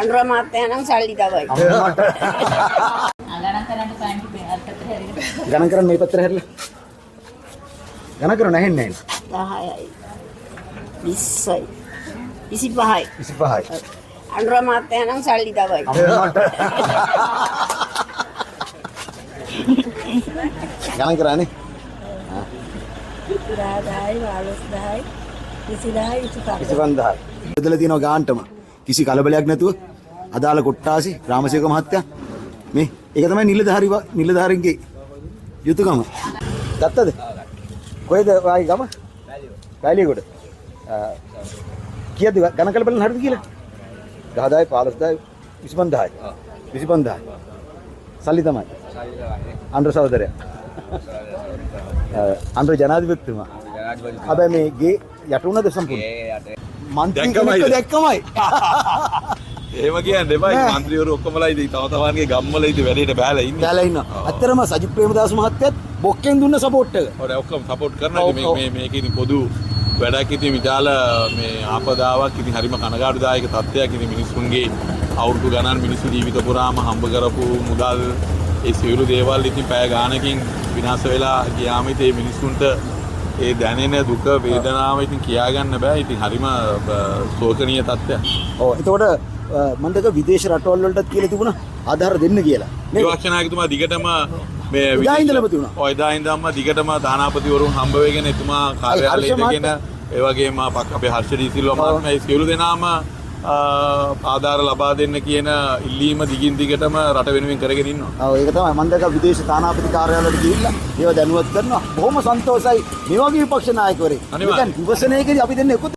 අනුර මාත්‍යා නම් සල්ලි තමයි. ගණන් කරන්න මේ පත්‍රය හැරලා. ගණන් කරන්න නැහෙන්නේ නැහැ. 10යි 20යි 25යි 25යි. අනුර මාත්‍යා නම් සල්ලි තමයි. ගණන් කරන්නේ. 10යි 15යි 20යි 25000. බෙදලා තියෙනවා ගාන්ටම. කිසි කලබලයක් නැතුව අදාළ කොට්ටාසි රාමසේක මහත්තයා මේ ඒක තමයි නිලධාරීන්ගේ යුතුයකම. ගත්තද? කොහෙද වාගේ ගම? වැලියගොඩ. කීයද ගණන් කරලා බලන්න හරිද කියලා? 10000යි 15000යි 25000යි. 25000යි. සල්ලි තමයි. අන්ද්‍ර සහෝදරයා. අන්ද්‍ර ජනාධිපතිතුමා. හැබැයි මේ ගේ යට උනද සම්පූර්ණ? මන්ත්‍රී කෙනෙක්ව දැක්කමයි. එහෙම කියන්නේ එපා. මන්ත්‍රීවරු ඔක්කොමලා ඉතින් තව තවන්ගේ ගම්වල ඉතින් වැඩේට බෑලා ඉන්නේ. බෑලා ඉන්නවා. ඇත්තටම සජිත් ප්‍රේමදාස මහත්තයත් බොක්කෙන් දුන්න සපෝට් එක. ඔය ඔක්කොම සපෝට් කරනවා. මේක ඉතින් පොදු වැඩක් ඉතින් විශාල මේ ආපදාවක් ඉතින් හරිම කනගාටුදායක තත්ත්වයක් ඉතින් මිනිස්සුන්ගේ අවුරුදු ගණන් මිනිස්සු ජීවිත පුරාම හම්බ කරපු මුදල් ඒ සියලු දේවල් ඉතින් පැය ගානකින් විනාශ වෙලා ගියාම ඉතින් මේ මිනිස්සුන්ට ඒ දැනෙන දුක වේදනාව ඉතින් කියාගන්න බෑ. ඉතින් හරිම ශෝකනීය තත්ත්වයක්. ඔව් එතකොට මම දෙක විදේශ රටවල් වලටත් කියලා තිබුණා ආධාර දෙන්න කියලා. මේ වාක්ෂනායකතුමා දිගටම මේ එදා ඉඳලම තිබුණා. ඔය එදා ඉඳන්ම දිගටම දානාපතිවරුන් හම්බ වෙගෙන එතුමා කාර්යාලයේ ඉඳගෙන ඒ වගේම අපේ හර්ෂ ඩී සිල්වා මහත්මයා මේ සියලු දෙනාම ආධාර ලබා දෙන්න කියන ඉල්ලීම දිගින් දිගටම රට වෙනුවෙන් කරගෙන ඉන්නවා. ඔව් ඒක තමයි මම දැක්ක විදේශ තානාපති කාර්යාලවලට ගිහිල්ලා ඒව දැනුවත් කරනවා. බොහොම සන්තෝෂයි මේ වගේ විපක්ෂ නායකවරේ. අනිවාර්යයෙන්. ඉවසනයේදී අපි දෙන්නේ